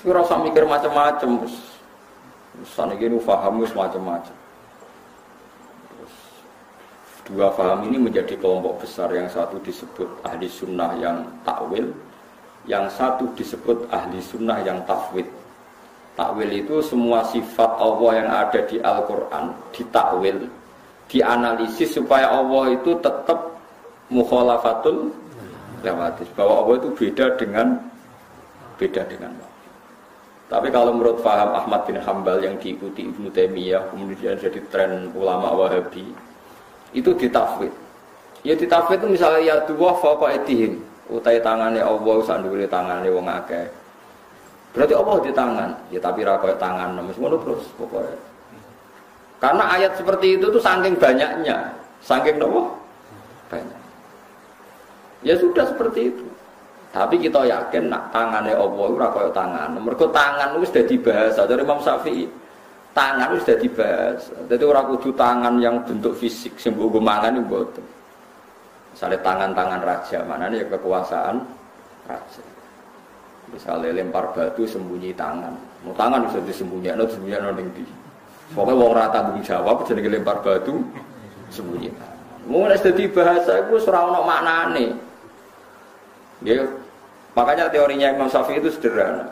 Ora usah mikir macam-macam. Saniki nu paham wis macam-macam. Dua paham ini menjadi kelompok besar. Yang satu disebut ahli sunnah yang takwil, yang satu disebut ahli sunnah yang tafwid. Takwil itu semua sifat Allah yang ada di Al-Quran ditakwil, dianalisis supaya Allah itu tetap mukhalafatul lewatis, bahwa Allah itu beda dengan Allah. Tapi kalau menurut faham Ahmad bin Hanbal yang diikuti Ibnu Taimiyah, kemudian jadi tren ulama Wahabi, itu ditafwid. Ya ditafwid itu misalnya ya dua fawqa aydihim, utai tangane Allah sak ndhuwure tangane wong akeh. Berarti Allah di tangan, ya tapi ra koyo tangan wis ngono terus pokoknya. Karena ayat seperti itu tuh saking banyaknya, saking nopo? Banyak. Ya sudah seperti itu. Tapi kita yakin nak tangane Allah ora kaya tangan. Mergo tangan wis dadi bahasa dari Imam Syafi'i. Tangan wis dadi bahasa. Dadi ora kudu tangan yang bentuk fisik sing mbok mangan iki mboten. Misale tangan-tangan raja, manane ya kekuasaan raja. Misale lempar batu sembunyi tangan. Mau tangan bisa disembunyikan ning ndi. Pokoke wong ora tanggung jawab jenenge lempar batu sembunyi. Mun wis dadi bahasa iku wis ora ono maknane. Ya, makanya teorinya Imam Syafi'i itu sederhana.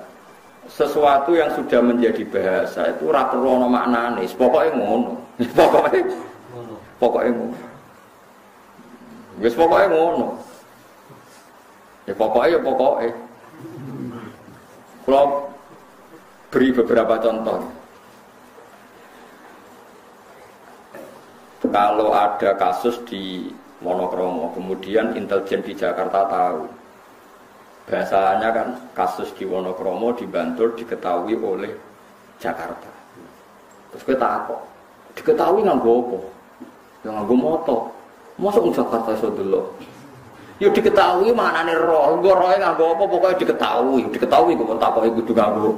Sesuatu yang sudah menjadi bahasa itu ora perlu ana maknane, pokoke ngono. Pokoke ngono. Wis pokoke ngono. Ya pokoke. Kalau beri beberapa contoh. Kalau ada kasus di Wonokromo, kemudian intelijen di Jakarta tahu. Bahasanya kan kasus di Wonokromo di Bantul diketahui oleh Jakarta. Terus kita takok, diketahui nganggo apa? Ya nganggo moto. Mosok Jakarta iso delok. Ya diketahui manane roh, nggo roe nganggo apa pokoknya diketahui kok takoke kudu nganggo.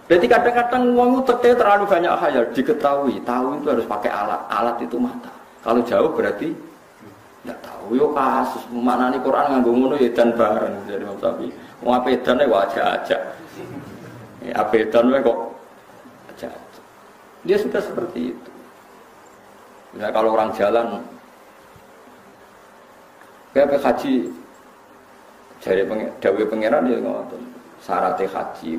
Jadi kadang-kadang wong teke terlalu banyak khayal, diketahui, tahu itu harus pakai alat. Alat itu mata. Kalau jauh berarti tidak tahu. Yo kasus maknane Quran nganggo ngono ya dan bareng dari Imam Syafi'i. Wong apedane wae aja. Ya apedan wae kok aja. Dia sudah seperti itu. Ya kalau orang jalan kayak haji jare dawuh pangeran ya ngoten. Syaratnya haji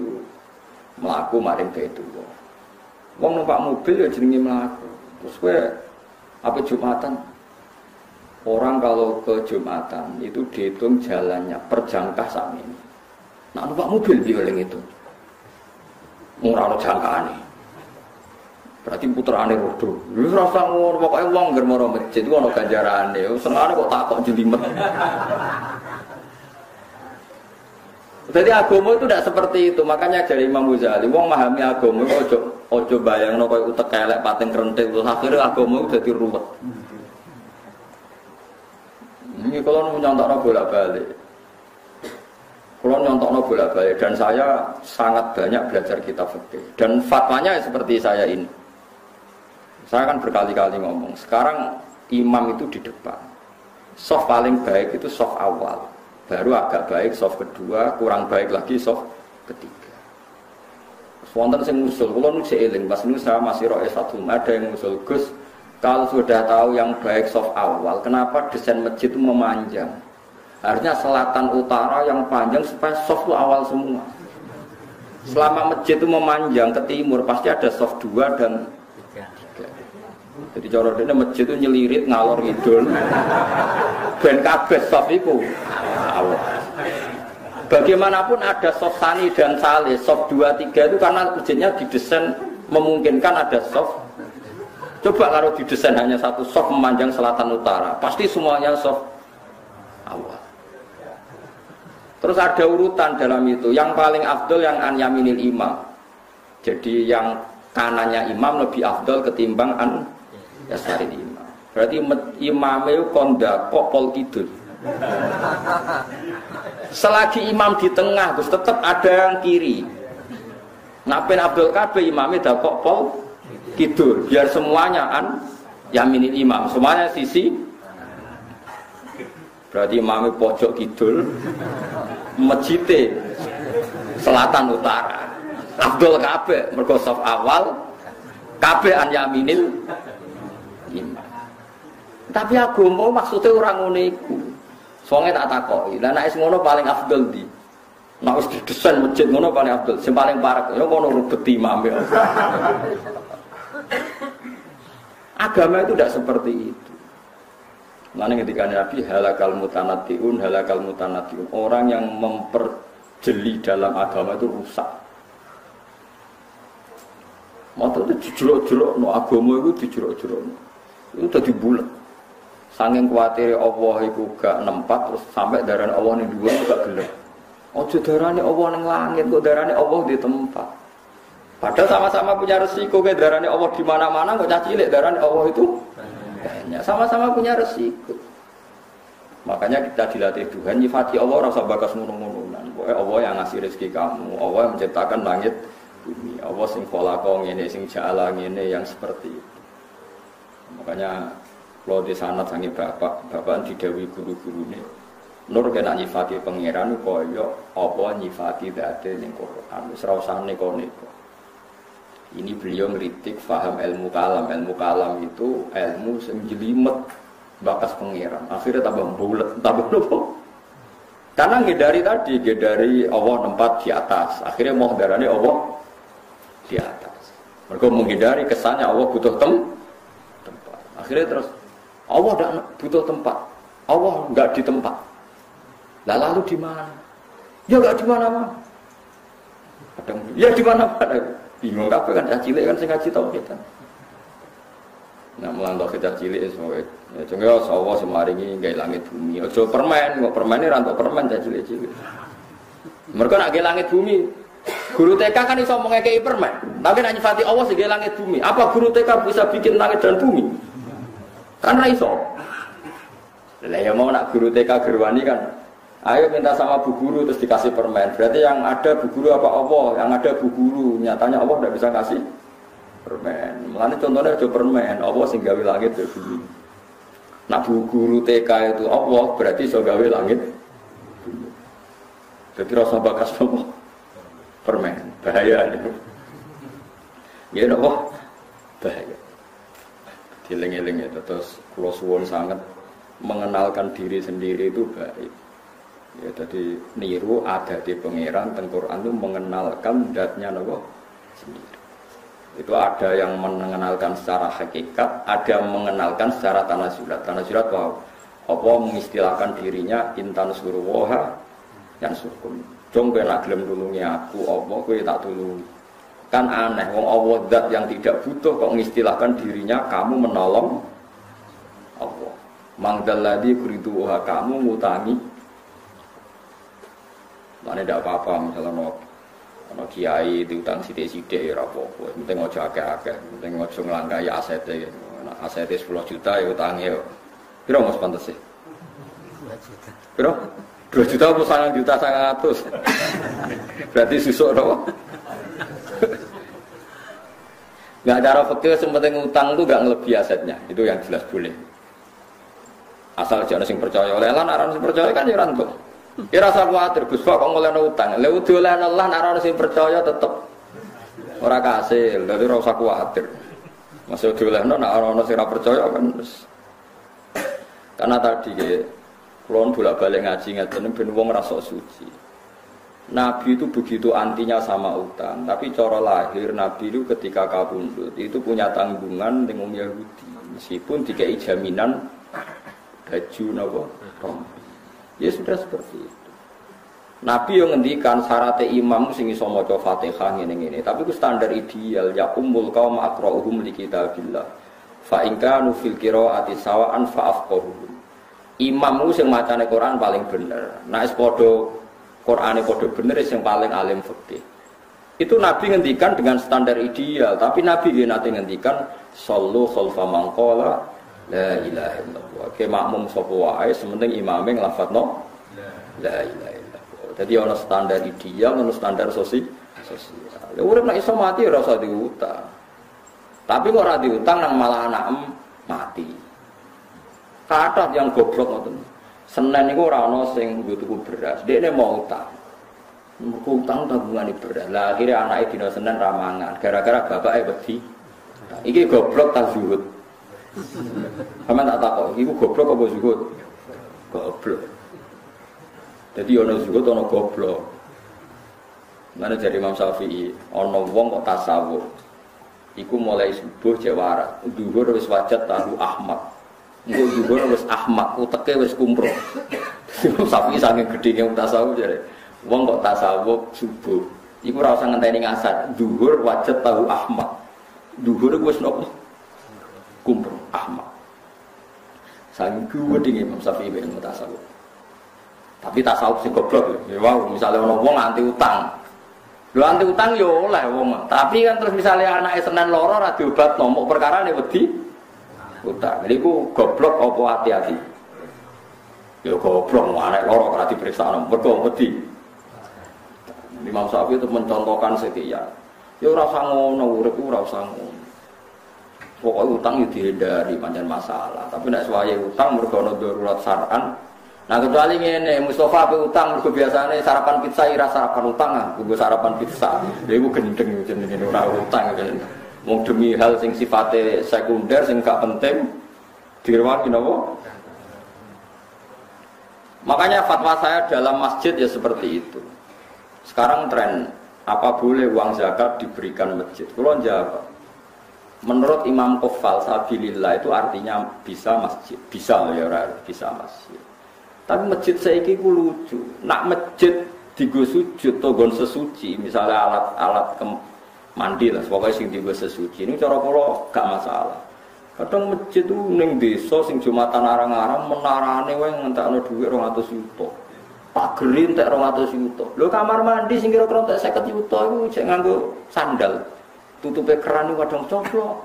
mlaku maring Baitullah. Wong numpak mobil ya jenenge mlaku. Terus kowe apa Jumatan? Orang kalau ke Jumatan itu dihitung jalannya per jangkah sami. Nah numpak mobil bilang itu ora ono jangkaane. Berarti puterane rodo. Wis rasa ngono pokoke wong ngger maro masjid ku ono ganjarane. Senengane kok takok jelimet. Jadi agama itu tidak seperti itu. Makanya dari Imam Ghazali, wong memahami agama ojo bayangno koyo utek elek pating krentik terus akhirnya agama itu dadi ruwet. Ini kalau nyontokno bolak-balik. Kalau nyontokno bolak-balik dan saya sangat banyak belajar kitab fikih dan fatwanya seperti saya ini. Saya kan berkali-kali ngomong, sekarang imam itu di depan. Shaf paling baik itu shaf awal. Baru agak baik shaf kedua, kurang baik lagi shaf ketiga. Wonten sing ngusul, kula nu eling pas niku saya masih roe satu, ada yang ngusul Gus, kalau sudah tahu yang baik shaf awal, kenapa desain masjid itu memanjang? Harusnya selatan utara yang panjang supaya shaf itu awal semua. Selama masjid itu memanjang ke timur, pasti ada shaf 2 dan 3. Jadi cara dene masjid itu nyelirit ngalor ngidul. Ben kabeh shaf iku awal. Bagaimanapun ada shaf sani dan salih, shaf 2, 3 itu karena masjidnya didesain memungkinkan ada shaf. Coba kalau didesain hanya satu shaf memanjang selatan utara, pasti semuanya shaf awal. Terus ada urutan dalam itu. Yang paling afdol yang an yaminil imam. Jadi yang kanannya imam lebih afdol ketimbang an yasaril imam. Berarti imamnya kondakok pol kidul. Selagi imam di tengah, terus tetap ada yang kiri. Ngapain Abdul Kabeh imamnya dakok pol kidul. Biar semuanya an yaminil imam. Semuanya sisi. Berarti imamnya pojok kidul. Masjidnya selatan utara. Afdol kabeh mergo saf awal kabeh an yaminil imam. Tapi agama maksudnya orang ngono iku. Soale tak takoki, lah nek ngono paling afdol ndi? Nek wis didesain masjid ngono paling afdol, sing paling parek ya ngono rubet imam ya. Agama itu tidak seperti itu. Mana ketika Nabi halakal mutanatiun, orang yang memperjeli dalam agama itu rusak. Mata itu dijuluk-juluk, no agama itu dijuluk-juluk, itu udah dibulet. Saking khawatir Allah itu gak nempat, terus sampai darahnya Allah ini dua itu gak gelap. Ojo darahnya Allah yang langit, kok darahnya Allah di tempat. Padahal sama-sama punya resiko, kayak darahnya Allah di mana-mana, kok cacilik darahnya Allah itu banyak. Sama-sama punya resiko. Makanya kita dilatih Tuhan, nyifati Allah rasa bakas ngunung-ngunungan. Pokoknya Allah yang ngasih rezeki kamu, Allah yang menciptakan langit bumi, Allah sing kholaqo ngene, sing ja'ala ngene, yang seperti itu. Makanya kalau di sana sangi bapak didawi guru-guru ini, nur kena nyifati pangeran kaya apa nyifati date ning Quran. Wis ra usah neko-neko. Ini beliau ngritik faham ilmu kalam itu ilmu sing jelimet bakas pangeran. Akhirnya tambah bulet, tambah nopo? Karena ngedari Allah nempat di atas. Akhirnya mau darani Allah di atas. Mereka menghindari kesannya Allah butuh tempat. Akhirnya terus Allah tidak butuh tempat. Allah enggak di tempat. Lah lalu di mana? Ya enggak di mana-mana. Kadang ya di mana-mana. Bingung kabeh kan cilik kan sing ngaji tauhid kan. Nah, melantau kita cilik semua. Ya jenenge Allah semaringi gawe langit bumi. Aja permen, kok permene ra entuk permen cilik-cilik. Mergo nek gawe langit bumi, guru TK kan iso ngekeki permen. Tapi nek nyifati Allah sing gawe langit bumi, apa guru TK bisa bikin langit dan bumi? Kan ra iso. Lah ya mau nak guru TK gerwani kan. Ayo minta sama bu guru terus dikasih permen. Berarti yang ada bu guru apa Allah? Yang ada bu guru. Nyatanya Allah tidak bisa kasih permen. Mulane contohnya ada permen. Allah sing gawe langit dan bumi. Nak bu guru TK itu Allah berarti iso gawe langit. Jadi rasa bakas apa? Permen. Bahaya itu. Ya napa? Bahaya. Dieling-eling itu terus kula suwun sangat mengenalkan diri sendiri itu baik. Ya, jadi niru ada di pangeran teng Quran itu mengenalkan zatnya Allah sendiri. Itu ada yang mengenalkan secara hakikat, ada yang mengenalkan secara tanasulat. Tanasulat apa mengistilahkan dirinya intan suruwaha yang surkum. Jong kowe nak gelem nulungi aku, apa kowe tak tulungi. Kan aneh wong Allah zat yang tidak butuh kok mengistilahkan dirinya kamu menolong Allah. Mangdalladzi kuriduha kamu ngutangi. Mana tidak apa-apa, misalnya no kiai diutang sidik-sidik ya apa-apa. Penting ojo akeh-akeh, penting ojo ngelangkai asetnya. Asetnya 10 juta ya utangnya. Kira mas pantas sih? 2 juta. Kira? 2 juta atau 1 juta 100. Berarti susuk dong. Nggak cara fakir sementing utang itu nggak ngelebihi asetnya. Itu yang jelas boleh. Asal jangan sing percaya oleh Allah, orang sing percaya kan ya rantuk. Ya rasa kuatir, Gus Pak kok ngolehno utang. Lha udolane Allah nek ora sing percaya tetep ora kasil. Dadi ora usah kuatir. Masuk dolehno nek ora ono sing ora percaya kan wis. Karena tadi nggih kula bolak-balik ngaji ngeten ben wong rasa suci. Nabi itu begitu antinya sama utang, tapi cara lahir Nabi itu ketika kabundut itu punya tanggungan dengan Yahudi. Meskipun dikai jaminan baju napa rompi. Ya sudah seperti itu. Nabi yang ngendikan syaratnya imam sing iso maca Fatihah ngene-ngene, tapi itu standar ideal ya ummul qaum aqra'uhum li kitabillah. Fa in kanu fil qira'ati sawa'an fa afqahuhum. Imam sing macane Quran paling bener. Nek padha Qurane padha bener sing paling alim fikih. Itu Nabi ngendikan dengan standar ideal, tapi Nabi nate ngendikan sallu khalfa man qala la ilaha illallah. Ke makmum sapa wae sementing imame nglafadzno la ilaha illallah. Dadi ana standar ideal, ana standar sosial. Ya urip nek iso mati ora usah diutang. Tapi kok ora diutang nang malah anak mati. Kathah yang goblok ngoten. Senen niku ora ana sing nggo tuku beras, dekne mau utang. Mergo utang tabungane berat. Lah akhire anake dina Senin ra mangan gara-gara bapake wedi. Iki goblok ta zuhud. Sampeyan tak takok, iku goblok apa zuhud? Goblok. Jadi ana zuhud ana goblok. Mana dari Imam Syafi'i, ana wong kok tasawuf. Iku mulai subuh jawara, dhuwur wis wajat tahu Ahmad. Engko dhuwur wis Ahmad, uteke wis kumpro. Imam Syafi'i saking gedhe tasawuf jare. Wong kok tasawuf subuh, iku ora usah ngenteni ngasar. Dhuwur wajat tahu Ahmad. Dhuwur wis nopo? Kumpro Ahmad. Saking gedhe Imam Syafi'i ben tasawuf. Tapi tasawuf sing goblok ya. Wow, misale ana wong anti utang. Lho anti utang yo oleh wong. Tapi kan terus misalnya anake Senin loro ora diobatno, mok perkarane wedi utang. Niku goblok apa hati-hati? Ya goblok anak loro ora diperiksa mergo wedi. Imam Syafi'i itu mencontohkan sekian. Ya ora usah ngono, urip ora usah ngono. Pokoke utang yo dihindari pancen masalah. Tapi nek suwaye utang mergo ana darurat syar'an. Nah kecuali ngene, Mustafa ape utang mergo biasane sarapan pizza ira sarapan utang ah, gue sarapan pizza. Lha iku gendeng jenenge ora utang kan. Wong demi hal sing sifate sekunder sing gak penting direwangi napa? Makanya fatwa saya dalam masjid ya seperti itu. Sekarang tren apa boleh uang zakat diberikan masjid? Kalau jawab, menurut Imam Qofal sabilillah itu artinya bisa masjid, bisa ya bisa masjid. Tapi masjid saiki ku lucu. Nak masjid digo sujud to nggon sesuci, misalnya alat-alat mandi lah, pokoknya sing digo sesuci. Ini cara kula gak masalah. Kadang masjid itu ning desa sing Jumatan arang-arang menarane wae ngentekno dhuwit 200 juta. Pagere entek 200 juta. Lho kamar mandi sing kira-kira entek 50 juta iku jek nganggo sandal. Tutupe keran iku kadang coplok.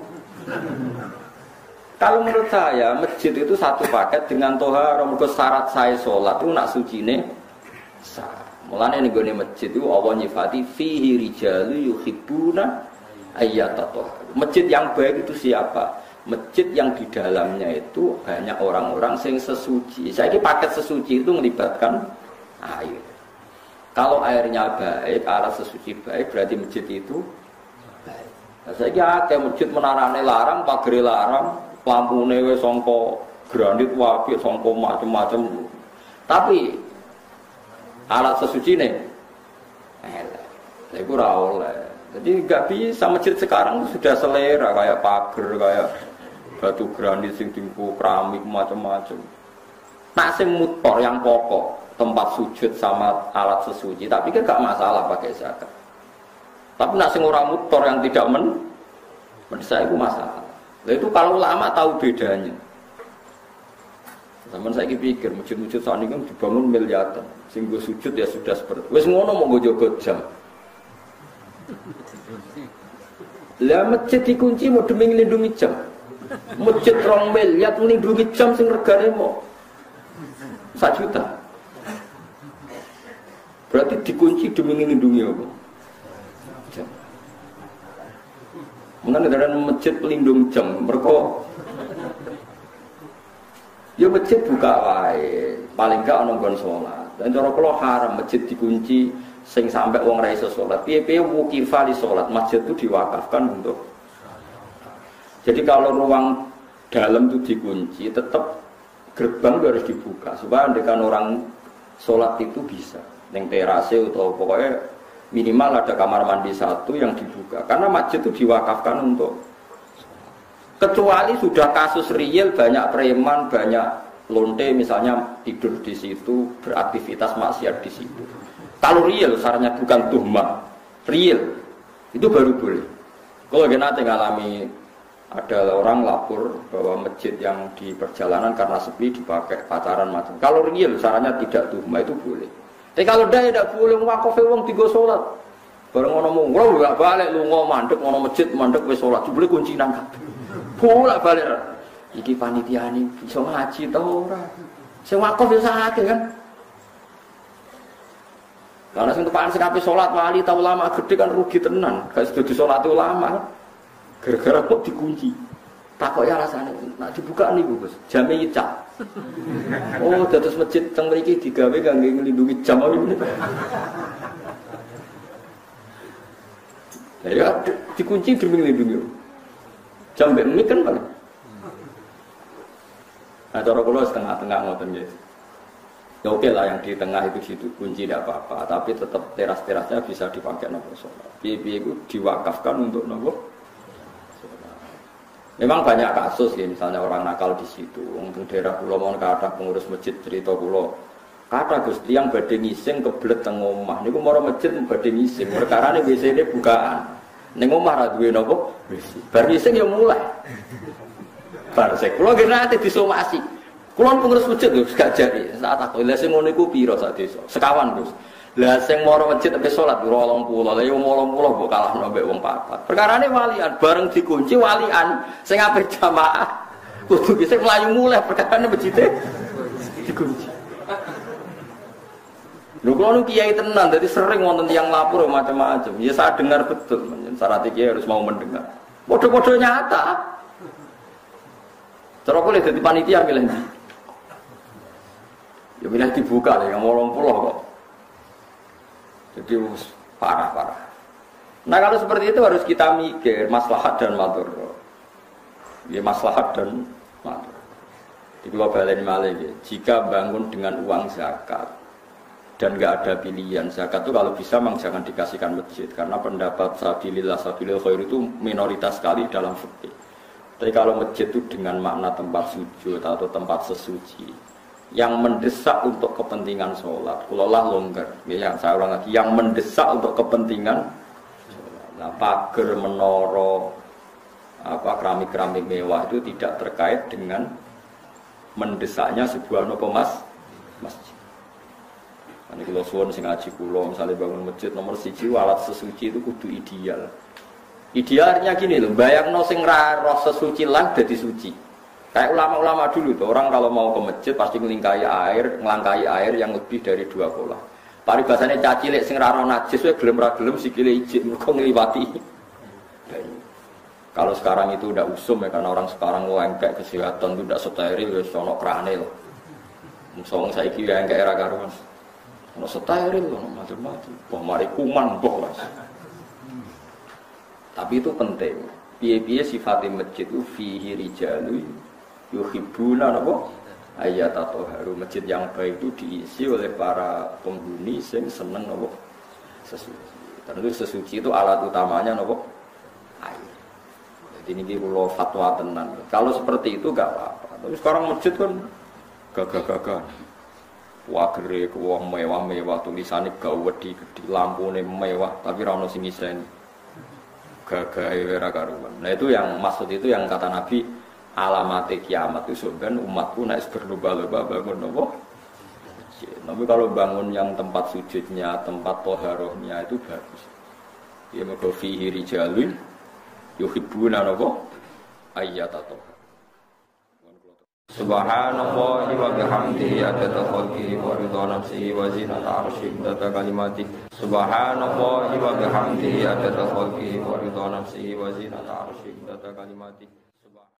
Kalau menurut saya, masjid itu satu paket dengan tohara. Mergo syarat saya sholat itu nak sucine sah. Mulane ning gone masjid itu Allah nyifati fihi rijalu yuhibbuna ayyatatohar. Masjid yang baik itu siapa? Masjid yang di dalamnya itu banyak orang-orang yang sesuci. Saiki paket sesuci itu melibatkan air. Kalau airnya baik, alat sesuci baik, berarti masjid itu baik. Nah, saiki akeh masjid menarane larang, pagere larang. Lampune wis sangka granit apik sangka macam-macam. Tapi alat sesucine elek. Lha iku ora oleh. Jadi enggak bisa masjid sekarang sudah selera kayak pager, kayak batu granit sing tingku keramik macam-macam. Nak sing mutor yang pokok, tempat sujud sama alat sesuci, tapi kan enggak masalah pakai zakat. Tapi nak sing ora mutor yang tidak menurut saya itu masalah. Nah itu kalau ulama tahu bedanya. Zaman saya pikir masjid-masjid saat ini kan dibangun miliaran, sehingga sujud ya sudah seperti. Wes ngono mau gue jogot jam. Lah masjid dikunci mau demi melindungi jam. Masjid 2 miliar melindungi jam sing regane mau 1 juta. Berarti dikunci demi melindungi apa? Jam. Mengenai dalam masjid pelindung jam, mereka ya masjid buka wae, paling gak ana nggon salat. Dan cara kula haram masjid dikunci sing sampai wong ra iso salat. Piye-piye wukifa li salat, masjid itu diwakafkan untuk. Jadi kalau ruang dalam itu dikunci, tetap gerbang itu harus dibuka supaya andekan orang salat itu bisa ning terase atau pokoknya minimal ada kamar mandi 1 yang dibuka karena masjid itu diwakafkan untuk, kecuali sudah kasus real banyak preman, banyak lonte misalnya tidur di situ, beraktivitas maksiat di situ. Kalau real syaratnya bukan tuhmah, real itu baru boleh. Kalau nanti ngalami ada orang lapor bahwa masjid yang di perjalanan karena sepi dipakai pacaran macam. Kalau real syaratnya tidak tuhmah itu boleh. Tapi kalau dah tidak boleh wakofe wong tiga sholat. Bareng ngono mung, ora gak balik lunga mandek ngono masjid mandek wis sholat. Jebule kunci nang kabeh. Bolak balik. Iki panitiane iso ngaji ta ora? Sing wakof yo sakake kan. Karena sing tepakan sing ape sholat wali ta ulama gede kan rugi tenan. Gak sedo disolati ulama. Gara-gara kok dikunci. Takok ya rasane, nak dibuka niku, Gus. Jame nyicak. Oh, dados masjid teng mriki digawe kangge nglindungi jam niku. Ya dikunci demi lindungi. Jambe ini kan paling. Nah, cara kula setengah-tengah ngoten nggih. Ya oke lah yang di tengah itu situ kunci tidak apa-apa, tapi tetap teras-terasnya bisa dipakai nopo sholat. Piye-piye itu diwakafkan untuk nopo. Memang banyak kasus ya, misalnya orang nakal di situ. Untuk daerah pulau mau kata pengurus masjid cerita pulau, kata Gusti yang badhe ngising kebelet teng omah. Niku mara masjid badhe ngising. Perkarane WC-ne bukaan. Ning omah ra duwe napa? WC. Bar ngising ya mulai. Bar sek kula nggih nate disomasi. Kula pengurus masjid lho gak jadi. Saat aku lha sing ngono iku pira sak desa? Sekawan, Gus. Lah sing mara masjid sampai salat 20. Lah yo 80 kok kalahno mbek wong papat. Perkarane walian bareng dikunci walian sing ape jamaah kudu sing mlayu mulai perkarane masjide dikunci. Lho kula nu kiai tenan dadi sering wonten tiyang lapor macam-macam. Ya saya dengar betul, syarat kiai harus mau mendengar. Padha-padha nyata. Cara kula dadi panitia milih ndi? Ya milih dibuka ya 80 kok. Jadi parah-parah. Nah kalau seperti itu harus kita mikir maslahat dan madharat. Ya maslahat dan madharat. Di dua balen malih ya. Jika bangun dengan uang zakat dan nggak ada pilihan zakat itu kalau bisa memang jangan dikasihkan masjid karena pendapat sabilillah khair itu minoritas sekali dalam fikih. Tapi kalau masjid itu dengan makna tempat sujud atau tempat sesuci yang mendesak untuk kepentingan sholat, kulolah longgar. Ya, saya ulang lagi, yang mendesak untuk kepentingan sholat. Nah, pagar, menara, keramik-keramik mewah itu tidak terkait dengan mendesaknya sebuah masjid. Ini kalau suwon sing ngaji kulo, misalnya bangun masjid nomor 1 alat sesuci itu kudu ideal. Idealnya gini loh, bayangno sing ra roh sesuci lah jadi suci. Kayak ulama-ulama dulu tuh, orang kalau mau ke masjid pasti ngelangkai air yang lebih dari 2 kolah. Paribasane cacilik sing ra roh najis wae gelem ra gelem sikile ijik mergo ngliwati. Kalau sekarang itu udah usum ya karena orang sekarang lengkek kesehatan itu udah steril wis ono krane lho. Mungsong saiki ya engke era karuan. Ono steril lho macam-macam. Wah mari kuman mbok lah. Tapi itu penting. Piye-piye sifatnya masjid itu fihi rijalu yuhibbuna napa ayat atau haru. Masjid yang baik itu diisi oleh para penghuni yang seneng napa sesuci. Tentu sesuci itu alat utamanya napa air. Jadi ini kula fatwa tenan. Kalau seperti itu gak apa-apa. Tapi sekarang masjid kan gagah-gagah. Wagere wong mewah-mewah tulisane gawedi gede, lampune mewah tapi ra ono sing ngiseni. Gagahe ora karuan. Nah itu yang maksud itu yang kata Nabi alamat kiamat itu sebenarnya umatku nek berlomba-lomba bangun apa? Tapi kalau bangun yang tempat sujudnya, tempat toharohnya itu bagus. Ya mergo fihi rijalun yuhibbuna apa? Ayyatatoh. Subhanallahi wa bihamdihi adada khalqihi wa ridha nafsihi wa zinata arsyihi adada kalimati. Subhanallahi wa bihamdihi adada khalqihi wa ridha nafsihi wa zinata arsyihi adada kalimati.